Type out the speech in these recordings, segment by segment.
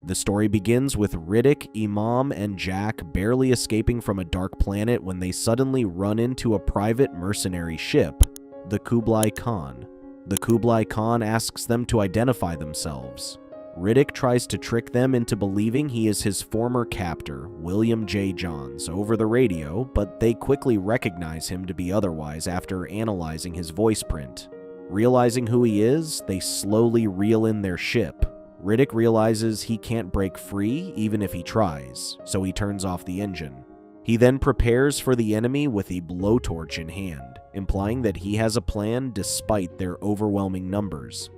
The story begins with Riddick, Imam, and Jack barely escaping from a dark planet when they suddenly run into a private mercenary ship, the Kublai Khan. The Kublai Khan asks them to identify themselves. Riddick tries to trick them into believing he is his former captor, William J. Johns, over the radio, but they quickly recognize him to be otherwise after analyzing his voice print. Realizing who he is, they slowly reel in their ship. Riddick realizes he can't break free even if he tries, so he turns off the engine. He then prepares for the enemy with a blowtorch in hand, implying that he has a plan despite their overwhelming numbers.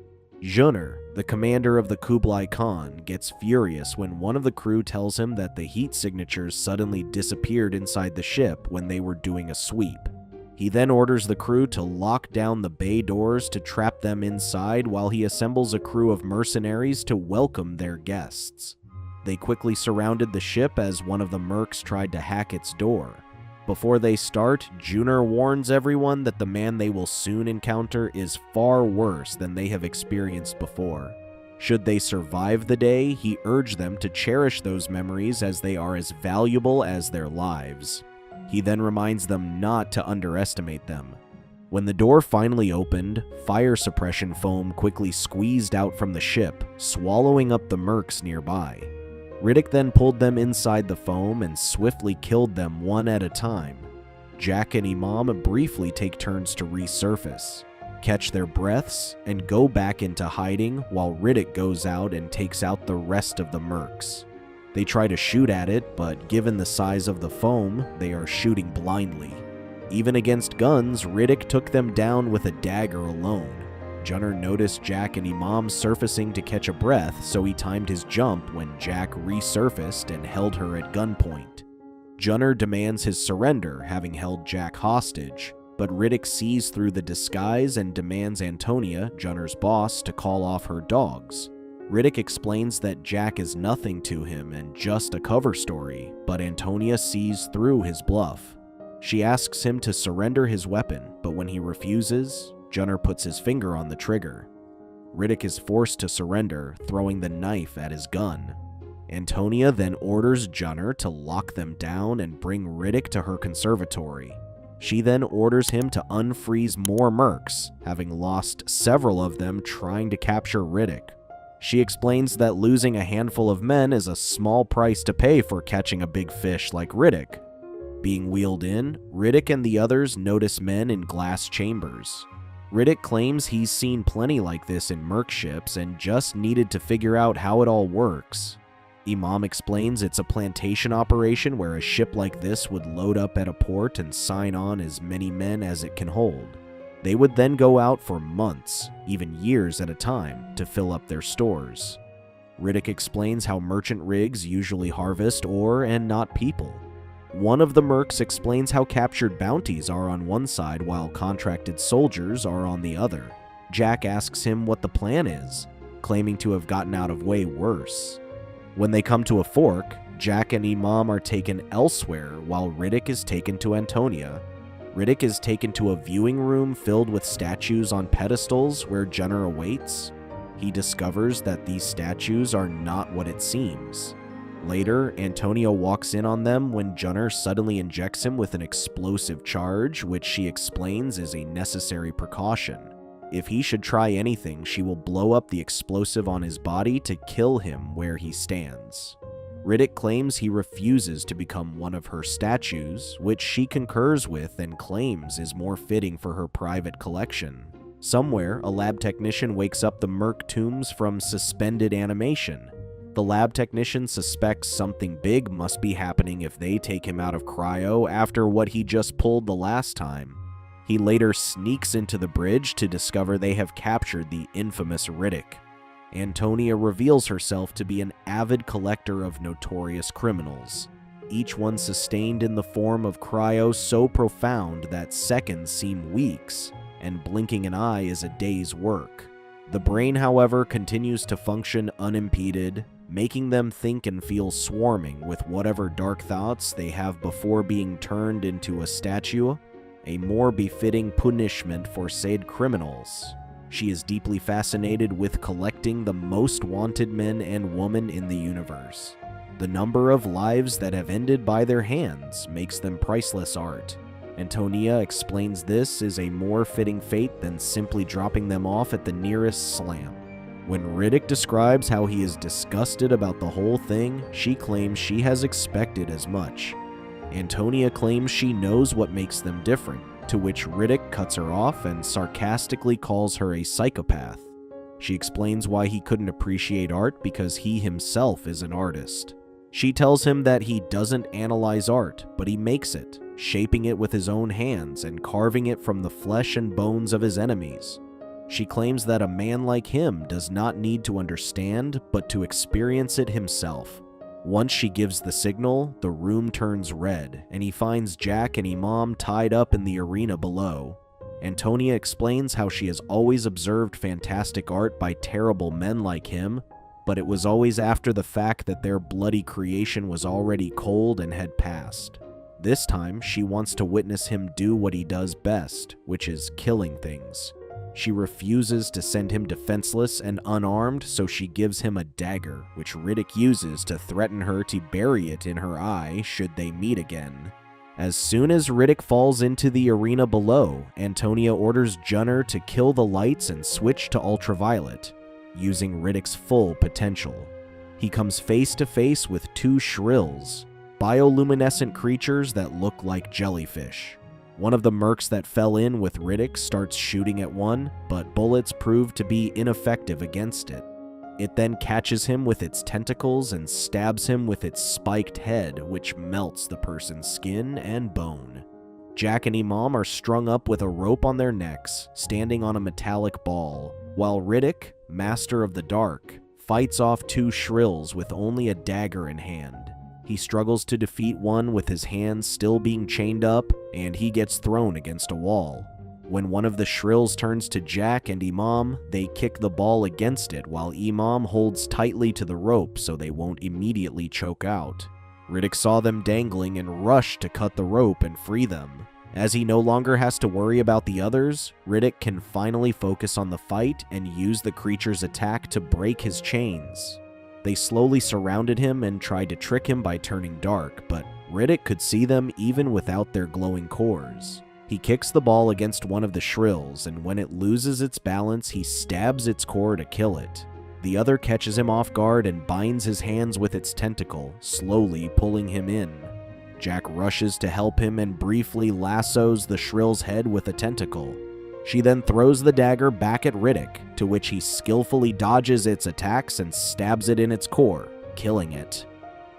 Juner, the commander of the Kublai Khan, gets furious when one of the crew tells him that the heat signatures suddenly disappeared inside the ship when they were doing a sweep. He then orders the crew to lock down the bay doors to trap them inside while he assembles a crew of mercenaries to welcome their guests. They quickly surrounded the ship as one of the mercs tried to hack its door. Before they start, Juner warns everyone that the man they will soon encounter is far worse than they have experienced before. Should they survive the day, he urged them to cherish those memories as they are as valuable as their lives. He then reminds them not to underestimate them. When the door finally opened, fire suppression foam quickly squeezed out from the ship, swallowing up the mercs nearby. Riddick then pulled them inside the foam and swiftly killed them one at a time. Jack and Imam briefly take turns to resurface, catch their breaths, and go back into hiding while Riddick goes out and takes out the rest of the mercs. They try to shoot at it, but given the size of the foam, they are shooting blindly. Even against guns, Riddick took them down with a dagger alone. Juner noticed Jack and Imam surfacing to catch a breath, so he timed his jump when Jack resurfaced and held her at gunpoint. Juner demands his surrender, having held Jack hostage, but Riddick sees through the disguise and demands Antonia, Juner's boss, to call off her dogs. Riddick explains that Jack is nothing to him and just a cover story, but Antonia sees through his bluff. She asks him to surrender his weapon, but when he refuses, Juner puts his finger on the trigger. Riddick is forced to surrender, throwing the knife at his gun. Antonia then orders Juner to lock them down and bring Riddick to her conservatory. She then orders him to unfreeze more mercs, having lost several of them trying to capture Riddick. She explains that losing a handful of men is a small price to pay for catching a big fish like Riddick. Being wheeled in, Riddick and the others notice men in glass chambers. Riddick claims he's seen plenty like this in merc ships and just needed to figure out how it all works. Imam explains it's a plantation operation where a ship like this would load up at a port and sign on as many men as it can hold. They would then go out for months, even years at a time, to fill up their stores. Riddick explains how merchant rigs usually harvest ore and not people. One of the mercs explains how captured bounties are on one side while contracted soldiers are on the other. Jack asks him what the plan is, claiming to have gotten out of way worse. When they come to a fork, Jack and Imam are taken elsewhere while Riddick is taken to Antonia. Riddick is taken to a viewing room filled with statues on pedestals where Juner awaits. He discovers that these statues are not what it seems. Later, Antonia walks in on them when Juner suddenly injects him with an explosive charge, which she explains is a necessary precaution. If he should try anything, she will blow up the explosive on his body to kill him where he stands. Riddick claims he refuses to become one of her statues, which she concurs with and claims is more fitting for her private collection. Somewhere, a lab technician wakes up the merc tombs from suspended animation. The lab technician suspects something big must be happening if they take him out of cryo after what he just pulled the last time. He later sneaks into the bridge to discover they have captured the infamous Riddick. Antonia reveals herself to be an avid collector of notorious criminals, each one sustained in the form of cryo so profound that seconds seem weeks, and blinking an eye is a day's work. The brain, however, continues to function unimpeded, making them think and feel swarming with whatever dark thoughts they have before being turned into a statue, a more befitting punishment for said criminals. She is deeply fascinated with collecting the most wanted men and women in the universe. The number of lives that have ended by their hands makes them priceless art. Antonia explains this is a more fitting fate than simply dropping them off at the nearest slam. When Riddick describes how he is disgusted about the whole thing, she claims she has expected as much. Antonia claims she knows what makes them different, to which Riddick cuts her off and sarcastically calls her a psychopath. She explains why he couldn't appreciate art because he himself is an artist. She tells him that he doesn't analyze art, but he makes it, shaping it with his own hands and carving it from the flesh and bones of his enemies. She claims that a man like him does not need to understand, but to experience it himself. Once she gives the signal, the room turns red, and he finds Jack and Imam tied up in the arena below. Antonia explains how she has always observed fantastic art by terrible men like him, but it was always after the fact that their bloody creation was already cold and had passed. This time, she wants to witness him do what he does best, which is killing things. She refuses to send him defenseless and unarmed, so she gives him a dagger, which Riddick uses to threaten her to bury it in her eye should they meet again. As soon as Riddick falls into the arena below, Antonia orders Junner to kill the lights and switch to ultraviolet, using Riddick's full potential. He comes face to face with two shrills, bioluminescent creatures that look like jellyfish. One of the mercs that fell in with Riddick starts shooting at one, but bullets prove to be ineffective against it. It then catches him with its tentacles and stabs him with its spiked head, which melts the person's skin and bone. Jack and Imam are strung up with a rope on their necks, standing on a metallic ball, while Riddick, Master of the Dark, fights off two shrills with only a dagger in hand. He struggles to defeat one with his hands still being chained up, and he gets thrown against a wall. When one of the shrills turns to Jack and Imam, they kick the ball against it while Imam holds tightly to the rope so they won't immediately choke out. Riddick saw them dangling and rushed to cut the rope and free them. As he no longer has to worry about the others, Riddick can finally focus on the fight and use the creature's attack to break his chains. They slowly surrounded him and tried to trick him by turning dark, but Riddick could see them even without their glowing cores. He kicks the ball against one of the shrills, and when it loses its balance, he stabs its core to kill it. The other catches him off guard and binds his hands with its tentacle, slowly pulling him in. Jack rushes to help him and briefly lassos the shrill's head with a tentacle. She then throws the dagger back at Riddick, to which he skillfully dodges its attacks and stabs it in its core, killing it.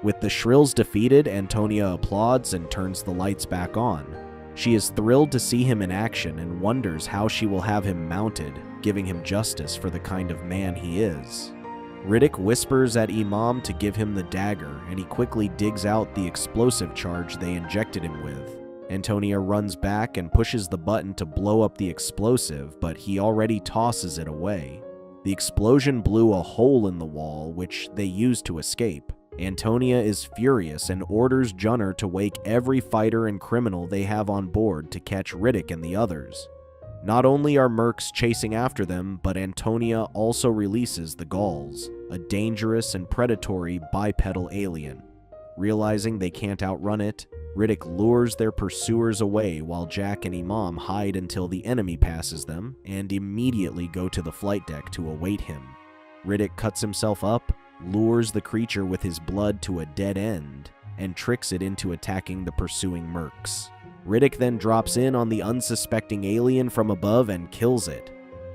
With the shrills defeated, Antonia applauds and turns the lights back on. She is thrilled to see him in action and wonders how she will have him mounted, giving him justice for the kind of man he is. Riddick whispers at Imam to give him the dagger, and he quickly digs out the explosive charge they injected him with. Antonia runs back and pushes the button to blow up the explosive, but he already tosses it away. The explosion blew a hole in the wall, which they used to escape. Antonia is furious and orders Junner to wake every fighter and criminal they have on board to catch Riddick and the others. Not only are mercs chasing after them, but Antonia also releases the Gauls, a dangerous and predatory bipedal alien. Realizing they can't outrun it, Riddick lures their pursuers away while Jack and Imam hide until the enemy passes them and immediately go to the flight deck to await him. Riddick cuts himself up, lures the creature with his blood to a dead end, and tricks it into attacking the pursuing mercs. Riddick then drops in on the unsuspecting alien from above and kills it.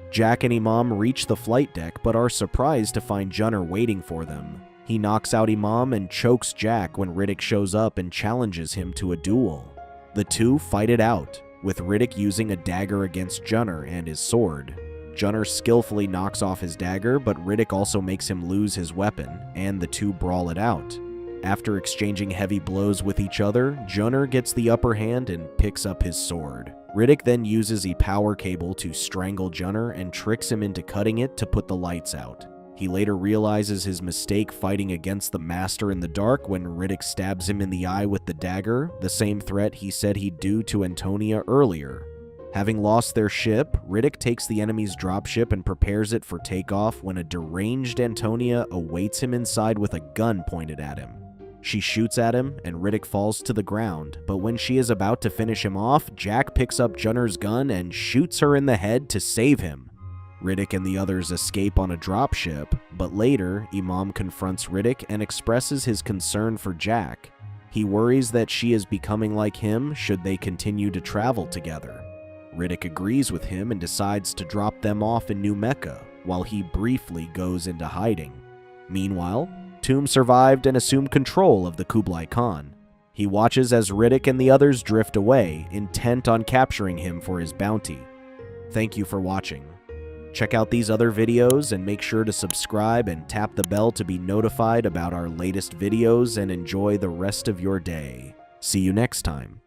Jack and Imam reach the flight deck but are surprised to find Junner waiting for them. He knocks out Imam and chokes Jack when Riddick shows up and challenges him to a duel. The two fight it out, with Riddick using a dagger against Junner and his sword. Junner skillfully knocks off his dagger, but Riddick also makes him lose his weapon, and the two brawl it out. After exchanging heavy blows with each other, Junner gets the upper hand and picks up his sword. Riddick then uses a power cable to strangle Junner and tricks him into cutting it to put the lights out. He later realizes his mistake fighting against the Master in the dark when Riddick stabs him in the eye with the dagger, the same threat he said he'd do to Antonia earlier. Having lost their ship, Riddick takes the enemy's dropship and prepares it for takeoff when a deranged Antonia awaits him inside with a gun pointed at him. She shoots at him, and Riddick falls to the ground, but when she is about to finish him off, Jack picks up Junner's gun and shoots her in the head to save him. Riddick and the others escape on a dropship, but later, Imam confronts Riddick and expresses his concern for Jack. He worries that she is becoming like him should they continue to travel together. Riddick agrees with him and decides to drop them off in New Mecca, while he briefly goes into hiding. Meanwhile, Tomb survived and assumed control of the Kublai Khan. He watches as Riddick and the others drift away, intent on capturing him for his bounty. Thank you for watching. Check out these other videos and make sure to subscribe and tap the bell to be notified about our latest videos, and enjoy the rest of your day. See you next time.